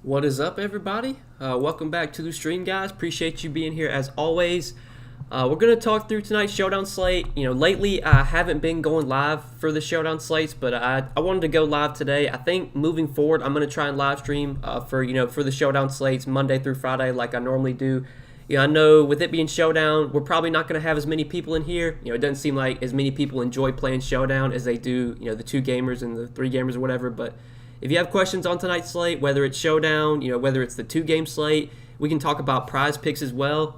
What is up, everybody? Welcome back to the stream, guys. Appreciate you being here as always. We're going to talk through tonight's Showdown slate. Lately I haven't been going live for the Showdown slates, but I wanted to go live today. I think moving forward, I'm going to try and live stream for the Showdown slates Monday through Friday like I normally do. I know with it being Showdown, we're probably not going to have as many people in here. It doesn't seem like as many people enjoy playing Showdown as they do, the two gamers and the three gamers or whatever, but if you have questions on tonight's slate, whether it's Showdown, whether it's the two-game slate, we can talk about Prize Picks as well.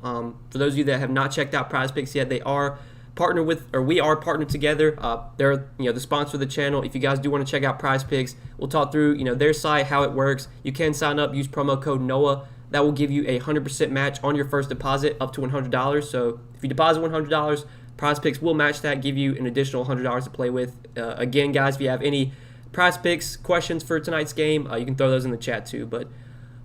For those of you that have not checked out Prize Picks yet, we are partnered together. They're the sponsor of the channel. If you guys do want to check out Prize Picks, we'll talk through their site, how it works. You can sign up, use promo code NOAH. That will give you a 100% match on your first deposit up to $100. So if you deposit $100, Prize Picks will match that, give you an additional $100 to play with. Again, guys, if you have any Prize Picks questions for tonight's game, you can throw those in the chat too. But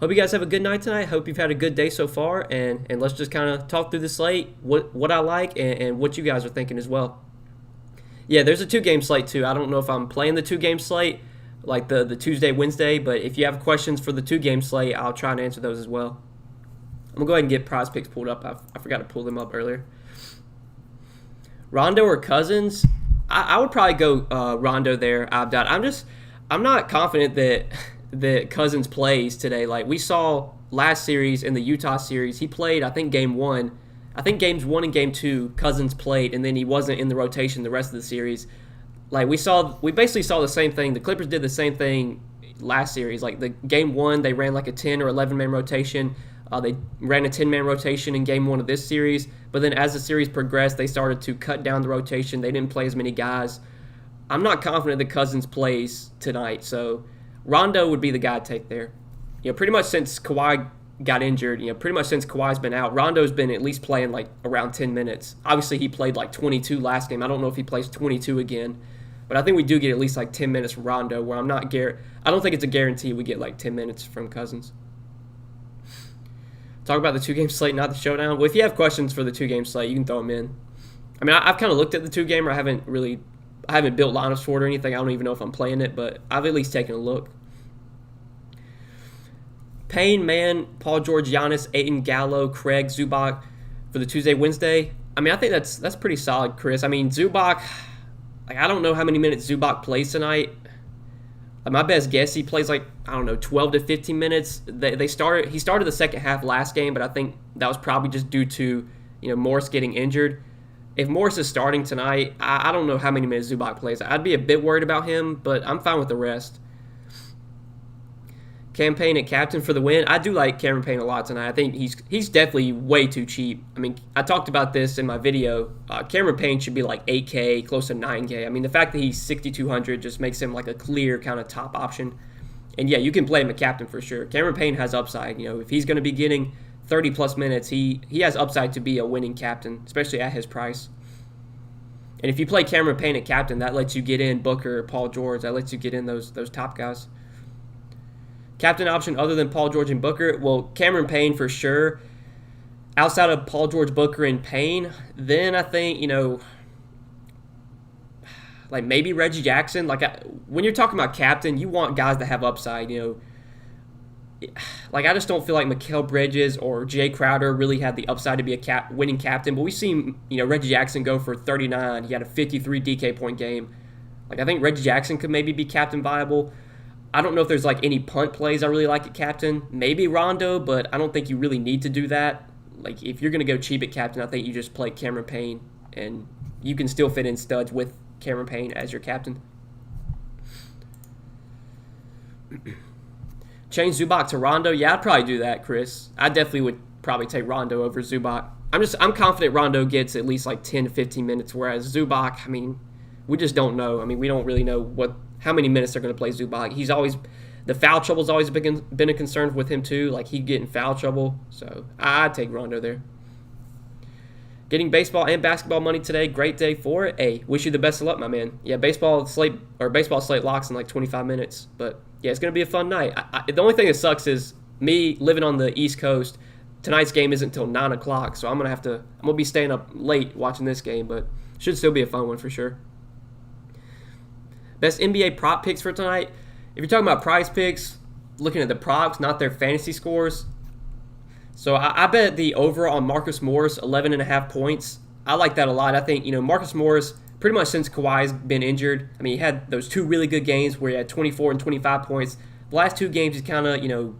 hope you guys have a good night tonight. Hope you've had a good day so far, and let's just kind of talk through the slate, what I like, and what you guys are thinking as well. Yeah, there's a two-game slate too. I don't know if I'm playing the two-game slate, like the Tuesday, Wednesday, but if you have questions for the two-game slate, I'll try and answer those as well. I'm going to go ahead and get Prize Picks pulled up. I forgot to pull them up earlier. Rondo or Cousins? I would probably go Rondo there, Abdot. I'm not confident that Cousins plays today. Like we saw last series in the Utah series, he played, I think, game one. I think games 1 and game 2, Cousins played, and then he wasn't in the rotation the rest of the series. Like we basically saw the same thing. The Clippers did the same thing last series. Like the game 1, they ran like a 10 or 11-man rotation. They ran a 10-man rotation in game 1 of this series, but then as the series progressed, they started to cut down the rotation. They didn't play as many guys. I'm not confident that Cousins plays tonight, so Rondo would be the guy to take there. Pretty much since Kawhi got injured, pretty much since Kawhi's been out, Rondo's been at least playing like around 10 minutes. Obviously, he played like 22 last game. I don't know if he plays 22 again, but I think we do get at least like 10 minutes from Rondo, where I don't think it's a guarantee we get like 10 minutes from Cousins. Talk about the two-game slate, not the Showdown. Well, if you have questions for the two-game slate, you can throw them in. I mean, I've kind of looked at the two-gamer. I haven't built lineups for it or anything. I don't even know if I'm playing it, but I've at least taken a look. Payne, Mann, Paul George, Giannis, Ayton, Gallo, Craig, Zubac for the Tuesday, Wednesday. I mean, I think that's pretty solid, Chris. I mean, Zubac, I don't know how many minutes Zubac plays tonight. My best guess, he plays 12 to 15 minutes. He started the second half last game, but I think that was probably just due to Morris getting injured. If Morris is starting tonight, I don't know how many minutes Zubac plays. I'd be a bit worried about him, but I'm fine with the rest. Campaign at captain for the win. I do like Cameron Payne a lot tonight. I think he's definitely way too cheap. I mean, I talked about this in my video. Cameron Payne should be like 8K, close to 9K. I mean, the fact that he's 6,200 just makes him like a clear kind of top option. And yeah, you can play him a captain for sure. Cameron Payne has upside. If he's going to be getting 30-plus minutes, he has upside to be a winning captain, especially at his price. And if you play Cameron Payne at captain, that lets you get in Booker, Paul George. That lets you get in those top guys. Captain option other than Paul George and Booker, well, Cameron Payne for sure. Outside of Paul George, Booker, and Payne, then I think, like maybe Reggie Jackson. When you're talking about captain, you want guys that have upside, I just don't feel like Mikal Bridges or Jay Crowder really had the upside to be a winning captain, but we've seen, Reggie Jackson go for 39. He had a 53 DK point game. I think Reggie Jackson could maybe be captain viable. I don't know if there's any punt plays I really like at captain. Maybe Rondo, but I don't think you really need to do that. If you're going to go cheap at captain, I think you just play Cameron Payne, and you can still fit in studs with Cameron Payne as your captain. Change Zubac to Rondo. Yeah, I'd probably do that, Chris. I definitely would probably take Rondo over Zubac. I'm confident Rondo gets at least 10 to 15 minutes, whereas Zubac, I mean, we just don't know. I mean, we don't really know how many minutes they're going to play Zubac. The foul trouble's always been a concern with him too. He get in foul trouble, so I'd take Rondo there. Getting baseball and basketball money today. Great day for it. Hey, wish you the best of luck, my man. Yeah, baseball slate locks in 25 minutes, but yeah, it's going to be a fun night. The only thing that sucks is me living on the East Coast. Tonight's game isn't until 9 o'clock, so I'm gonna be staying up late watching this game, but should still be a fun one for sure. Best NBA prop picks for tonight. If you're talking about Prize Picks, looking at the props, not their fantasy scores. So I bet the over on Marcus Morris, 11.5 points. I like that a lot. I think, Marcus Morris, pretty much since Kawhi's been injured, I mean, he had those 2 really good games where he had 24 and 25 points. The last 2 games he's kind of,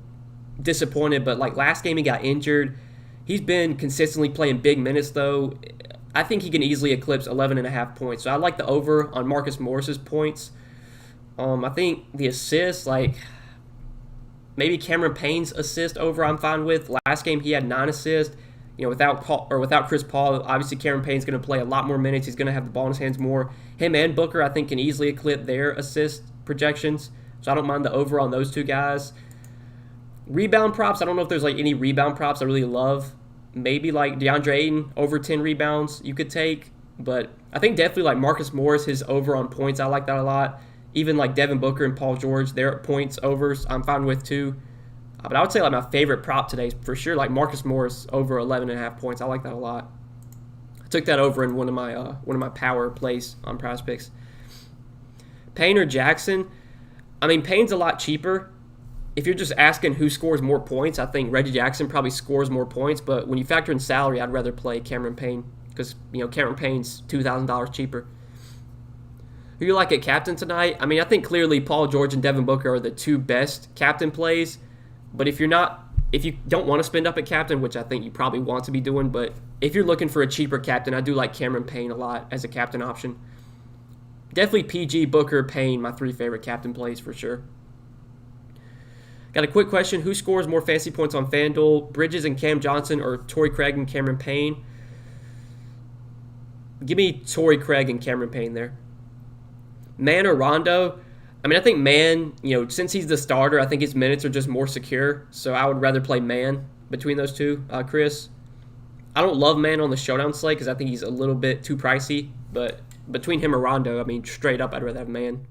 disappointed, but like last game he got injured. He's been consistently playing big minutes though. I think he can easily eclipse 11.5 points. So I like the over on Marcus Morris's points. I think the assists, like maybe Cameron Payne's assist over I'm fine with. Last game he had 9 assists. Without Chris Paul, obviously Cameron Payne's going to play a lot more minutes. He's going to have the ball in his hands more. Him and Booker, I think, can easily eclipse their assist projections. So I don't mind the over on those 2 guys. Rebound props, I don't know if there's like any rebound props I really love. Maybe like DeAndre Ayton over 10 rebounds you could take. But I think definitely like Marcus Morris, his over on points, I like that a lot. Even like Devin Booker and Paul George, their points overs, I'm fine with too. But I would say like my favorite prop today is for sure like Marcus Morris over 11.5 points. I like that a lot. I took that over in one of my power plays on Prize Picks. Payne or Jackson? I mean, Payne's a lot cheaper. If you're just asking who scores more points, I think Reggie Jackson probably scores more points. But when you factor in salary, I'd rather play Cameron Payne because Cameron Payne's $2,000 cheaper. Who you like at captain tonight? I mean, I think clearly Paul George and Devin Booker are the 2 best captain plays. But if you don't want to spend up at captain, which I think you probably want to be doing, but if you're looking for a cheaper captain, I do like Cameron Payne a lot as a captain option. Definitely PG, Booker, Payne, my 3 favorite captain plays for sure. Got a quick question. Who scores more fantasy points on FanDuel? Bridges and Cam Johnson or Torrey Craig and Cameron Payne? Give me Torrey Craig and Cameron Payne there. Man or Rondo? I mean, I think Man, since he's the starter, I think his minutes are just more secure. So I would rather play Man between those 2. Chris? I don't love Man on the Showdown slate because I think he's a little bit too pricey. But between him or Rondo, I mean, straight up, I'd rather have Man.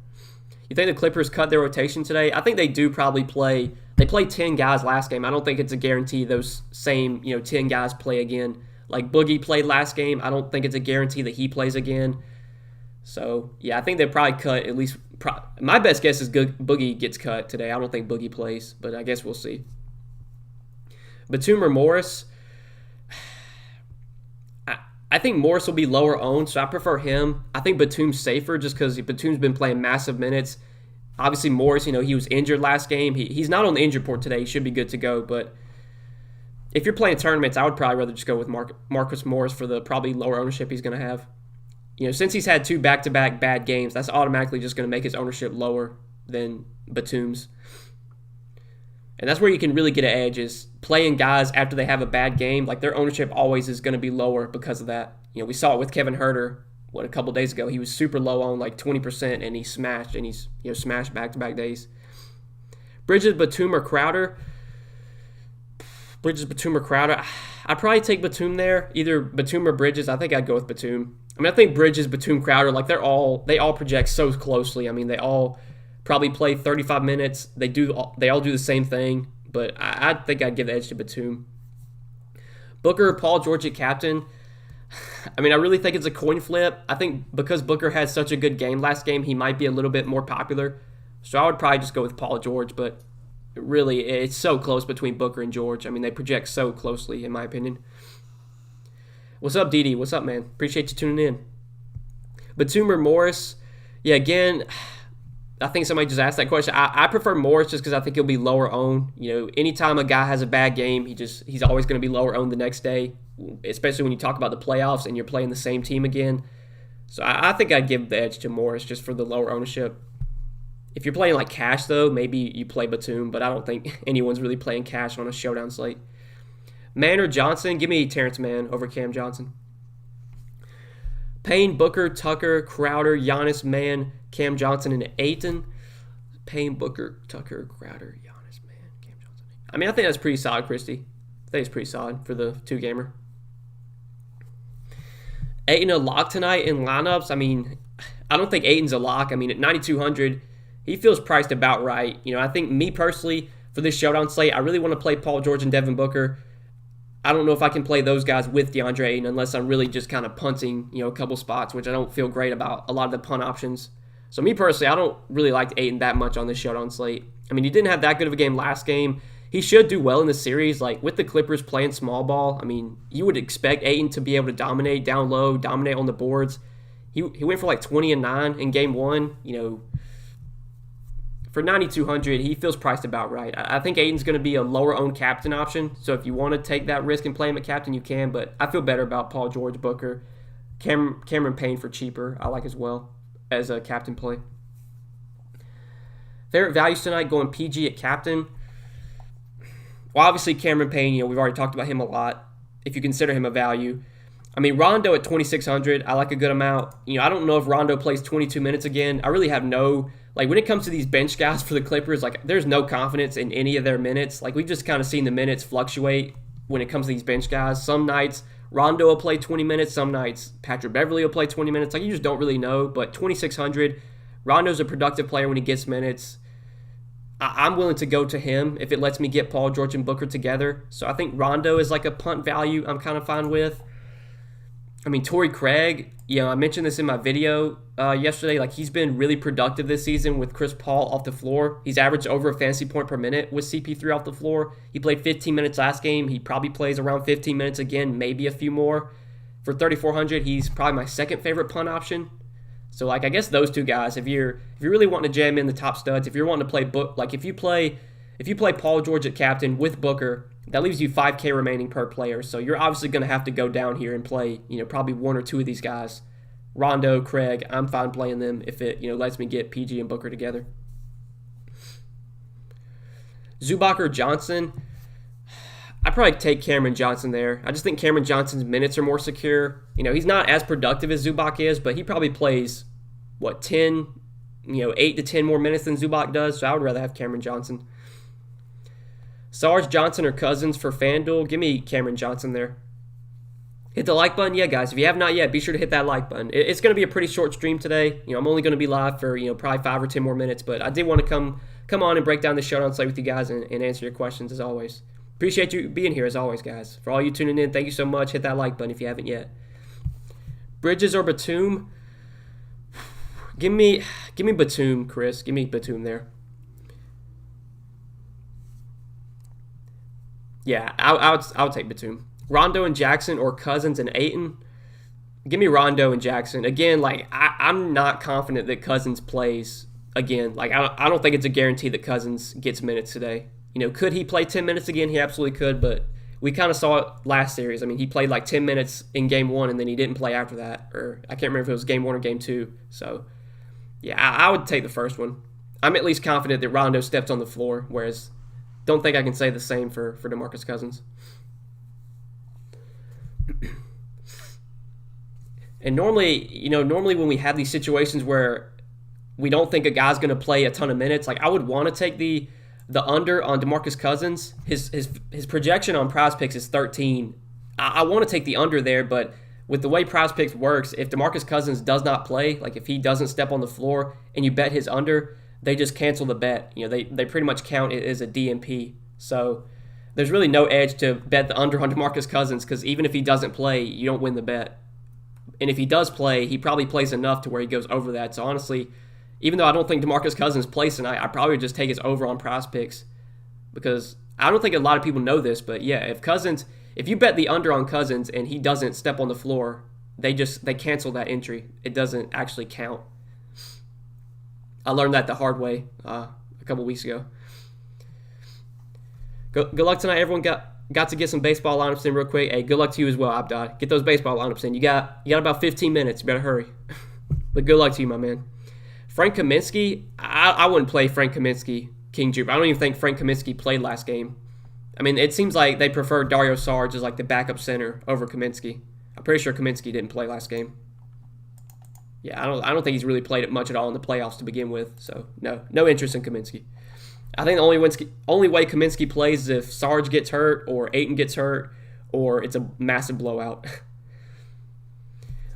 You think the Clippers cut their rotation today? I think they do probably play. They played 10 guys last game. I don't think it's a guarantee those same 10 guys play again. Like Boogie played last game. I don't think it's a guarantee that he plays again. So, yeah, I think they probably cut at least. My best guess is Boogie gets cut today. I don't think Boogie plays, but I guess we'll see. Batum or Morris? I think Morris will be lower owned, so I prefer him. I think Batum's safer just because Batum's been playing massive minutes. Obviously, Morris, he was injured last game. He's not on the injured report today. He should be good to go. But if you're playing tournaments, I would probably rather just go with Marcus Morris for the probably lower ownership he's going to have. Since he's had 2 back-to-back bad games, that's automatically just going to make his ownership lower than Batum's. And that's where you can really get an edge is playing guys after they have a bad game. Like their ownership always is going to be lower because of that. We saw it with Kevin Huerter, a couple days ago. He was super low on like 20% and he smashed and he's smashed back-to-back days. Bridges, Batum, or Crowder? Bridges, Batum, or Crowder? I'd probably take Batum there. Either Batum or Bridges. I think I'd go with Batum. I mean, I think Bridges, Batum, Crowder, like they all project so closely. I mean, they all probably play 35 minutes. They all do the same thing, but I think I'd give the edge to Batum. Booker, Paul George at captain. I mean, I really think it's a coin flip. I think because Booker had such a good game last game, he might be a little bit more popular. So I would probably just go with Paul George, but really, it's so close between Booker and George. I mean, they project so closely, in my opinion. What's up, Didi? What's up, man? Appreciate you tuning in. Batum or Morris? Yeah, again, I think somebody just asked that question. I prefer Morris just because I think he'll be lower owned. Anytime a guy has a bad game, he's always going to be lower owned the next day, especially when you talk about the playoffs and you're playing the same team again. So I think I'd give the edge to Morris just for the lower ownership. If you're playing like cash, though, maybe you play Batum, but I don't think anyone's really playing cash on a Showdown slate. Man or Johnson? Give me Terrence Mann over Cam Johnson. Payne, Booker, Tucker, Crowder, Giannis, Mann, Cam Johnson, and Ayton. Payne, Booker, Tucker, Crowder, Giannis, Mann, Cam Johnson. I mean, I think that's pretty solid, Christy. I think it's pretty solid for the 2-gamer. Ayton a lock tonight in lineups? I mean, I don't think Ayton's a lock. I mean, at 9,200, he feels priced about right. I think me personally, for this Showdown slate, I really want to play Paul George and Devin Booker. I don't know if I can play those guys with DeAndre Ayton unless I'm really just kind of punting, a couple spots, which I don't feel great about a lot of the punt options. So me personally, I don't really like Ayton that much on this Showdown slate. I mean, he didn't have that good of a game last game. He should do well in the series. Like, with the Clippers playing small ball, I mean, you would expect Ayton to be able to dominate down low, dominate on the boards. He went for like 20 and 9 in game one. For 9,200, he feels priced about right. I think Ayton's going to be a lower-owned captain option. So if you want to take that risk and play him at captain, you can. But I feel better about Paul George, Booker, Cameron Payne for cheaper. I like as well as a captain play. Favorite values tonight, going PG at captain. Well, obviously Cameron Payne, we've already talked about him a lot, if you consider him a value. I mean, Rondo at 2,600, I like a good amount. I don't know if Rondo plays 22 minutes again. I really have no, when it comes to these bench guys for the Clippers, there's no confidence in any of their minutes. We've just kind of seen the minutes fluctuate when it comes to these bench guys. Some nights, Rondo will play 20 minutes. Some nights, Patrick Beverley will play 20 minutes. You just don't really know. But 2,600, Rondo's a productive player when he gets minutes. I'm willing to go to him if it lets me get Paul George and Booker together. So I think Rondo is like a punt value I'm kind of fine with. I mean, Torrey Craig, I mentioned this in my video yesterday. He's been really productive this season with Chris Paul off the floor. He's averaged over a fantasy point per minute with CP3 off the floor. He played 15 minutes last game. He probably plays around 15 minutes again, maybe a few more. For 3,400, he's probably my second favorite punt option. So, I guess those two guys, if you're really wanting to jam in the top studs, if you're wanting to play if you play Paul George at captain with Booker, that leaves you 5K remaining per player. So you're obviously going to have to go down here and play, probably one or two of these guys. Rondo, Craig, I'm fine playing them if it, lets me get PG and Booker together. Zubac or Johnson, I'd probably take Cameron Johnson there. I just think Cameron Johnson's minutes are more secure. He's not as productive as Zubac is, but he probably plays, 8 to 10 more minutes than Zubac does, so I would rather have Cameron Johnson. Sarge, Johnson, or Cousins for FanDuel, give me Cameron Johnson there. Hit the like button. Yeah, guys, if you have not yet, be sure to hit that like button. It's going to be a pretty short stream today. I'm only going to be live for, probably 5 or 10 more minutes, but I did want to come on and break down the Showdown slate with you guys and answer your questions as always. Appreciate you being here as always, guys. For all you tuning in, thank you so much. Hit that like button if you haven't yet. Bridges or Batum? Give me Batum, Chris. Give me Batum there. Yeah, I'll take Batum. Rondo and Jackson or Cousins and Ayton? Give me Rondo and Jackson. Again, I'm not confident that Cousins plays again. I don't think it's a guarantee that Cousins gets minutes today. Could he play 10 minutes again? He absolutely could, but we kind of saw it last series. I mean, he played 10 minutes in game one, and then he didn't play after that. Or I can't remember if it was game one or game two. So, yeah, I would take the first one. I'm at least confident that Rondo stepped on the floor, whereas don't think I can say the same for DeMarcus Cousins. And normally when we have these situations where we don't think a guy's going to play a ton of minutes, I would want to take the under on DeMarcus Cousins. His projection on PrizePicks is 13. I want to take the under there, but with the way PrizePicks works, if DeMarcus Cousins does not play, if he doesn't step on the floor and you bet his under, they just cancel the bet. They pretty much count it as a DMP. So there's really no edge to bet the under on DeMarcus Cousins because even if he doesn't play, you don't win the bet. And if he does play, he probably plays enough to where he goes over that. So honestly, even though I don't think DeMarcus Cousins plays tonight, I probably would just take his over on PrizePicks because I don't think a lot of people know this, but yeah, if you bet the under on Cousins and he doesn't step on the floor, they cancel that entry. It doesn't actually count. I learned that the hard way a couple weeks ago. Good luck tonight, everyone. Got to get some baseball lineups in real quick. Hey, good luck to you as well, Abdad. Get those baseball lineups in. You got about 15 minutes. You better hurry. But good luck to you, my man. Frank Kaminsky, I wouldn't play Frank Kaminsky, King Jupe. I don't even think Frank Kaminsky played last game. I mean, it seems like they prefer Dario Sarge as the backup center over Kaminsky. I'm pretty sure Kaminsky didn't play last game. Yeah, I don't think he's really played it much at all in the playoffs to begin with. So no interest in Kaminsky. I think the only way Kaminsky plays is if Sarge gets hurt or Ayton gets hurt or it's a massive blowout.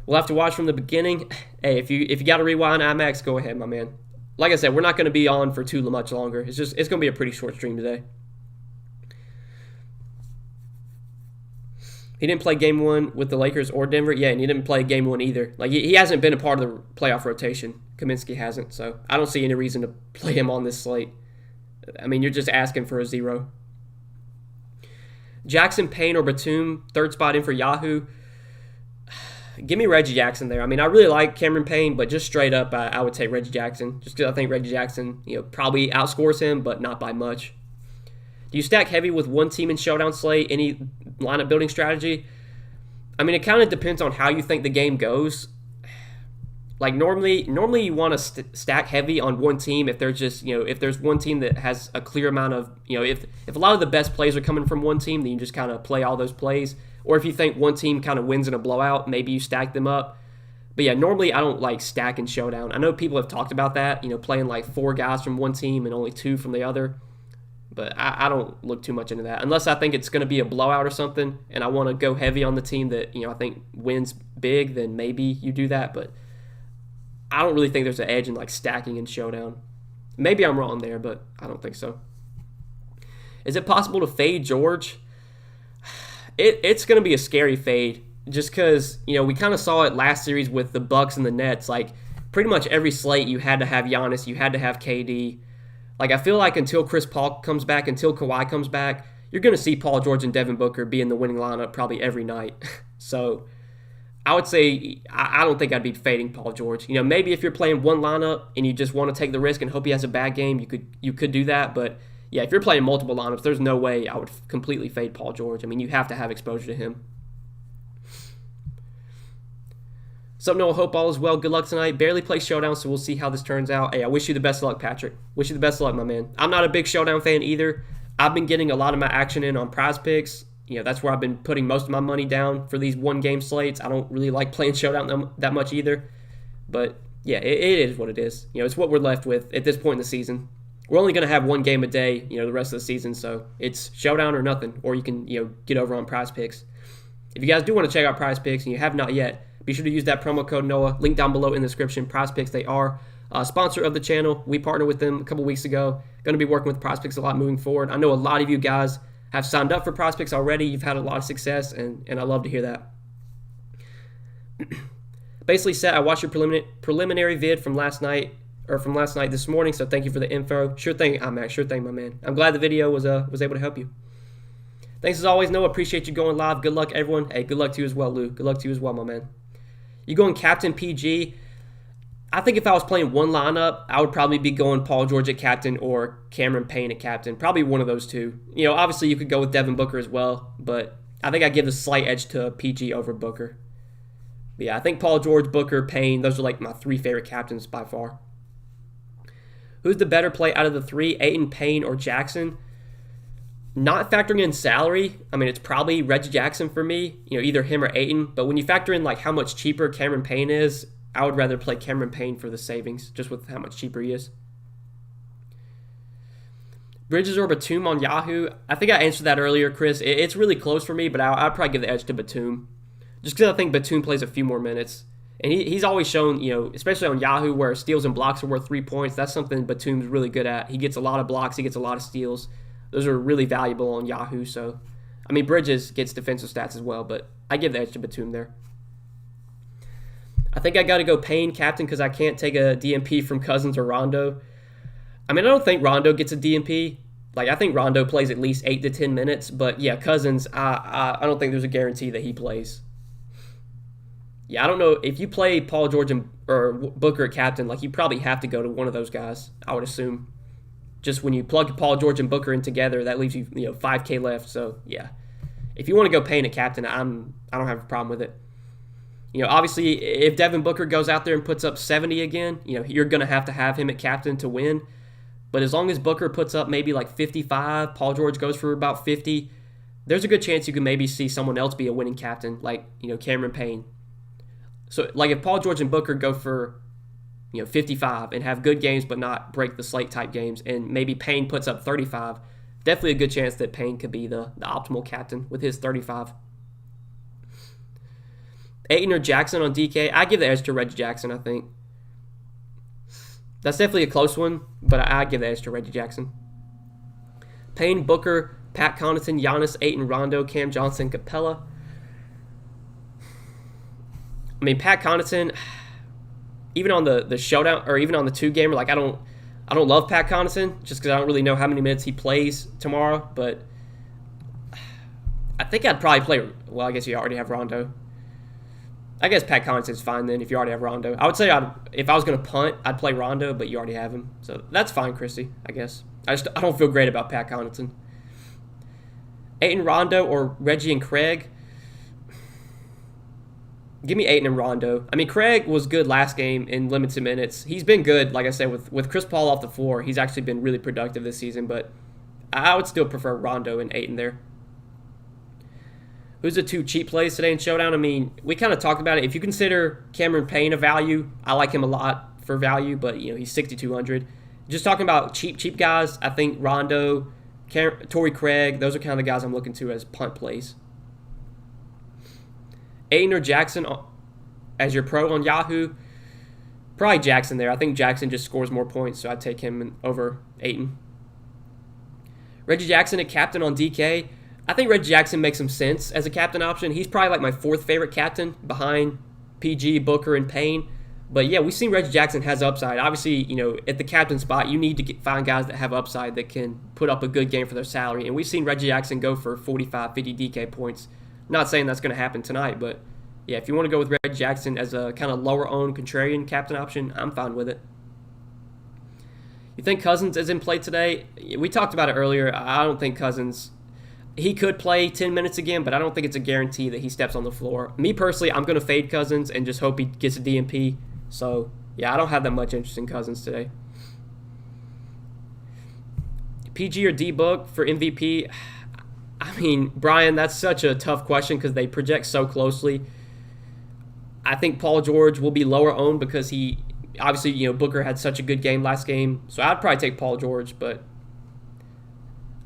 We'll have to watch from the beginning. Hey, if you got to rewind IMAX, go ahead, my man. Like I said, we're not going to be on for too much longer. It's going to be a pretty short stream today. He didn't play game one with the Lakers or Denver. Yeah, and he didn't play game one either. Like, he hasn't been a part of the playoff rotation. Kaminsky hasn't, so I don't see any reason to play him on this slate. I mean, you're just asking for a zero. Jackson, Payne, or Batum, third spot in for Yahoo. Give me Reggie Jackson there. I mean, I really like Cameron Payne, but just straight up, I would take Reggie Jackson. Just because I think Reggie Jackson, probably outscores him, but not by much. Do you stack heavy with one team in Showdown slate? Any lineup building strategy? I mean, it kind of depends on how you think the game goes. Like, normally you want to stack heavy on one team if there's just, if there's one team that has a clear amount of, if a lot of the best plays are coming from one team, then you just kind of play all those plays. Or if you think one team kind of wins in a blowout, maybe you stack them up. But yeah, normally I don't like stacking Showdown. I know people have talked about that, playing like 4 guys from one team and only 2 from the other. But I don't look too much into that. Unless I think it's going to be a blowout or something, and I want to go heavy on the team that, I think wins big, then maybe you do that. But I don't really think there's an edge in like stacking in Showdown. Maybe I'm wrong there, but I don't think so. Is it possible to fade George? It's going to be a scary fade just because, we kind of saw it last series with the Bucks and the Nets. Like, pretty much every slate you had to have Giannis, you had to have KD. Like, I feel like until Chris Paul comes back, until Kawhi comes back, you're going to see Paul George and Devin Booker be in the winning lineup probably every night. So I would say I don't think I'd be fading Paul George. Maybe if you're playing one lineup and you just want to take the risk and hope he has a bad game, you could do that. But yeah, if you're playing multiple lineups, there's no way I would completely fade Paul George. I mean, you have to have exposure to him. Sup, Noah? Hope all is well. Good luck tonight. Barely play Showdown, so we'll see how this turns out. Hey, I wish you the best of luck, Patrick. Wish you the best of luck, my man. I'm not a big Showdown fan either. I've been getting a lot of my action in on Prize Picks. That's where I've been putting most of my money down for these one-game slates. I don't really like playing Showdown that much either. But, yeah, it is what it is. It's what we're left with at this point in the season. We're only going to have one game a day, the rest of the season. So it's Showdown or nothing. Or you can, get over on Prize Picks. If you guys do want to check out Prize Picks and you have not yet, be sure to use that promo code NOAH. Link down below in the description. Prize Picks, they are a sponsor of the channel. We partnered with them a couple weeks ago. Going to be working with Prize Picks a lot moving forward. I know a lot of you guys have signed up for Prize Picks already. You've had a lot of success, and I love to hear that. Basically said, I watched your preliminary vid from last night this morning, so thank you for the info. Sure thing, Max. Sure thing, my man. I'm glad the video was able to help you. Thanks as always, Noah. Appreciate you going live. Good luck, everyone. Hey, good luck to you as well, Lou. Good luck to you as well, my man. You going captain PG? I think if I was playing one lineup, I would probably be going Paul George at captain or Cameron Payne at captain. Probably one of those two. Obviously you could go with Devin Booker as well, but I think I'd give the slight edge to PG over Booker. But yeah, I think Paul George, Booker, Payne, those are like my 3 favorite captains by far. Who's the better play out of the 3, Ayton, Payne, or Jackson? Not factoring in salary, I mean, it's probably Reggie Jackson for me, either him or Ayton. But when you factor in like how much cheaper Cameron Payne is, I would rather play Cameron Payne for the savings, just with how much cheaper he is. Bridges or Batum on Yahoo? I think I answered that earlier, Chris. It's really close for me, but I'd probably give the edge to Batum. Just because I think Batum plays a few more minutes. And he's always shown, especially on Yahoo, where steals and blocks are worth 3 points. That's something Batum's really good at. He gets a lot of blocks. He gets a lot of steals. Those are really valuable on Yahoo. So, I mean, Bridges gets defensive stats as well, but I give the edge to Batum there. I think I got to go Payne captain because I can't take a DMP from Cousins or Rondo. I mean, I don't think Rondo gets a DMP. Like, I think Rondo plays at least 8 to 10 minutes. But, yeah, Cousins, I don't think there's a guarantee that he plays. Yeah, I don't know. If you play Paul George or Booker at captain, like, you probably have to go to one of those guys, I would assume. Just when you plug Paul George and Booker in together, that leaves you, $5K left. So, yeah. If you want to go Payne at captain, I don't have a problem with it. Obviously, if Devin Booker goes out there and puts up 70 again, you're going to have him at captain to win. But as long as Booker puts up maybe like 55, Paul George goes for about 50, there's a good chance you can maybe see someone else be a winning captain, like, Cameron Payne. So, like, if Paul George and Booker go for, 55 and have good games but not break the slate type games, and maybe Payne puts up 35, definitely a good chance that Payne could be the optimal captain with his 35. Ayton or Jackson on DK? I give the edge to Reggie Jackson, I think. That's definitely a close one, but I give the edge to Reggie Jackson. Payne, Booker, Pat Connaughton, Giannis, Ayton, Rondo, Cam Johnson, Capella. I mean, Pat Connaughton, even on the showdown or even on the 2-gamer, like I don't love Pat Connaughton just because I don't really know how many minutes he plays tomorrow. But I think I'd probably play. Well, I guess you already have Rondo. I guess Pat Connaughton's fine then if you already have Rondo. I would say if I was going to punt, I'd play Rondo, but you already have him. So that's fine, Christy, I guess. I don't feel great about Pat Connaughton. Ayton, Rondo, or Reggie and Craig. Give me Ayton and Rondo. I mean, Craig was good last game in limited minutes. He's been good, like I said, with Chris Paul off the floor. He's actually been really productive this season, but I would still prefer Rondo and Ayton there. Who's the 2 cheap plays today in Showdown? I mean, we kind of talked about it. If you consider Cameron Payne a value, I like him a lot for value, but he's 6,200. Just talking about cheap guys, I think Rondo, Torrey Craig, those are kind of the guys I'm looking to as punt plays. Ayton or Jackson as your pro on Yahoo? Probably Jackson there. I think Jackson just scores more points, so I'd take him over Ayton. Reggie Jackson at captain on DK. I think Reggie Jackson makes some sense as a captain option. He's probably like my 4th favorite captain behind PG, Booker, and Payne. But yeah, we've seen Reggie Jackson has upside. Obviously, at the captain spot, you need to find guys that have upside that can put up a good game for their salary. And we've seen Reggie Jackson go for 45, 50 DK points. Not saying that's going to happen tonight, but yeah, if you want to go with Reggie Jackson as a kind of lower-owned contrarian captain option, I'm fine with it. You think Cousins is in play today? We talked about it earlier. I don't think Cousins... He could play 10 minutes again, but I don't think it's a guarantee that he steps on the floor. Me personally, I'm going to fade Cousins and just hope he gets a DNP. So, yeah, I don't have that much interest in Cousins today. PG or D-Book for MVP? I mean, Brian, that's such a tough question because they project so closely. I think Paul George will be lower owned because he, obviously, Booker had such a good game last game. So I'd probably take Paul George, but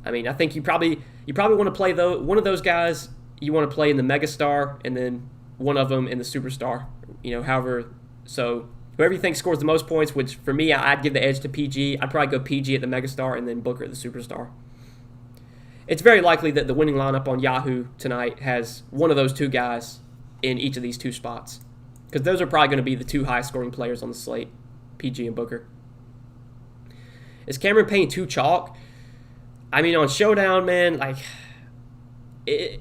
I mean, I think you probably want to play one of those guys you want to play in the megastar and then one of them in the superstar. However, so whoever you think scores the most points, which for me, I'd give the edge to PG. I'd probably go PG at the megastar and then Booker at the superstar. It's very likely that the winning lineup on Yahoo tonight has one of those 2 guys in each of these 2 spots because those are probably going to be the 2 highest scoring players on the slate, PG and Booker. Is Cameron Payne too chalk? I mean, on Showdown, man,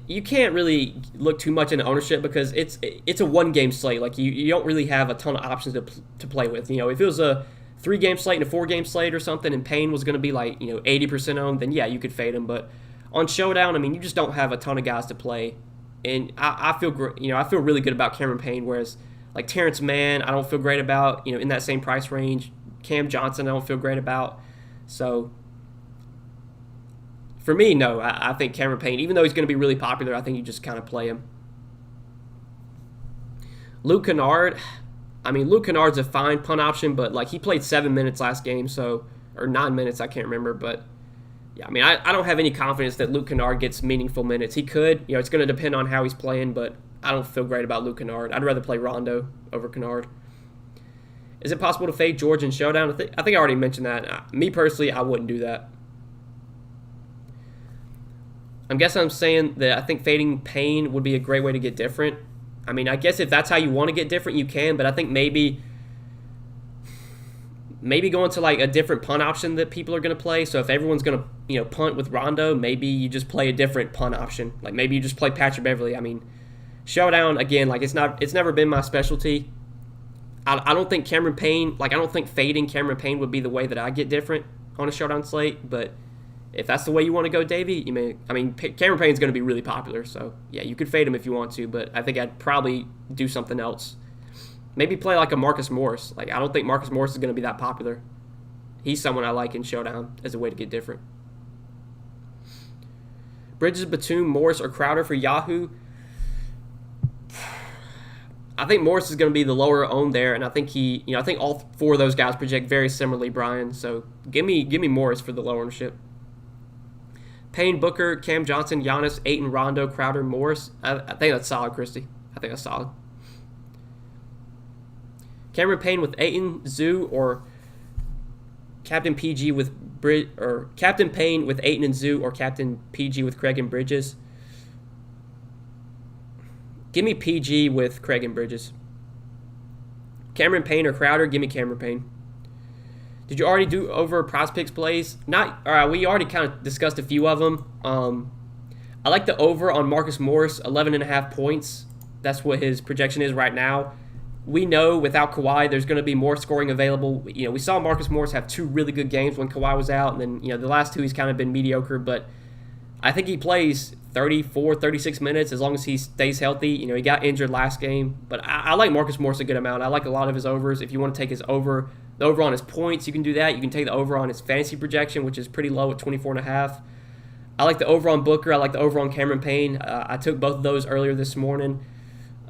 you can't really look too much into ownership because it's a 1-game slate. Like, you don't really have a ton of options to play with. If it was a 3-game slate and a 4-game slate or something and Payne was going to be 80% owned, then yeah, you could fade him. But on Showdown, I mean, you just don't have a ton of guys to play. And I feel really good about Cameron Payne, whereas like Terrence Mann, I don't feel great about, in that same price range. Cam Johnson, I don't feel great about. So for me, no, I think Cameron Payne, even though he's going to be really popular, I think you just kind of play him. Luke Kennard, I mean, Luke Kennard's a fine punt option, but he played 7 minutes last game, or 9 minutes, I can't remember, but yeah, I mean, I don't have any confidence that Luke Kennard gets meaningful minutes. He could, it's going to depend on how he's playing, but I don't feel great about Luke Kennard. I'd rather play Rondo over Kennard. Is it possible to fade George in Showdown? I think I already mentioned that. Me personally, I wouldn't do that. I'm guessing I'm saying that I think fading Payne would be a great way to get different. I mean, I guess if that's how you want to get different, you can, but I think maybe going to a different punt option that people are going to play. So if everyone's going to, punt with Rondo, maybe you just play a different punt option. Maybe you just play Patrick Beverley. I mean, Showdown, again, it's never been my specialty. I don't think Cameron Payne, I don't think fading Cameron Payne would be the way that I get different on a Showdown slate, but if that's the way you want to go, Davey, Cameron Payne's going to be really popular, so yeah, you could fade him if you want to, but I think I'd probably do something else. Maybe play a Marcus Morris. I don't think Marcus Morris is going to be that popular. He's someone I like in Showdown as a way to get different. Bridges, Batum, Morris, or Crowder for Yahoo. I think Morris is going to be the lower owned there, and I think I think all 4 of those guys project very similarly, Brian. So give me Morris for the low ownership. Payne, Booker, Cam Johnson, Giannis, Ayton, Rondo, Crowder, Morris. I think that's solid, Christy. I think that's solid. Cameron Payne with Ayton, Zoo, or Captain PG with Captain Payne with Ayton and Zoo, or Captain PG with Craig and Bridges. Give me PG with Craig and Bridges. Cameron Payne or Crowder? Give me Cameron Payne. Did you already do over Prize Picks plays? Not. All right, we already kind of discussed a few of them. I like the over on Marcus Morris, 11.5 points. That's what his projection is right now. We know without Kawhi, there's going to be more scoring available. We saw Marcus Morris have 2 really good games when Kawhi was out, and then the last 2 he's kind of been mediocre. But I think he plays 34, 36 minutes as long as he stays healthy. He got injured last game, but I like Marcus Morris a good amount. I like a lot of his overs. If you want to take the over on his points, you can do that. You can take the over on his fantasy projection, which is pretty low at 24.5. I like the over on Booker. I like the over on Cameron Payne. I took both of those earlier this morning.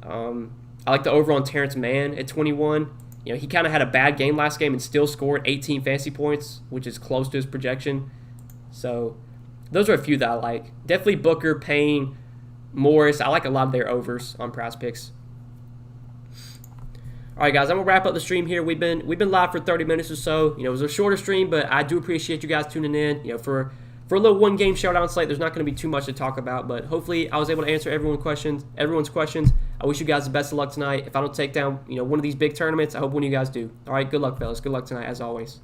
I like the over on Terrence Mann at 21. He kind of had a bad game last game and still scored 18 fantasy points, which is close to his projection. So those are a few that I like. Definitely Booker, Payne, Morris. I like a lot of their overs on Prize Picks. All right, guys, I'm gonna wrap up the stream here. We've been live for 30 minutes or so. It was a shorter stream, but I do appreciate you guys tuning in. For a little one-game showdown slate, there's not going to be too much to talk about, but hopefully I was able to answer everyone's questions. I wish you guys the best of luck tonight. If I don't take down one of these big tournaments, I hope one of you guys do. All right, good luck, fellas. Good luck tonight, as always.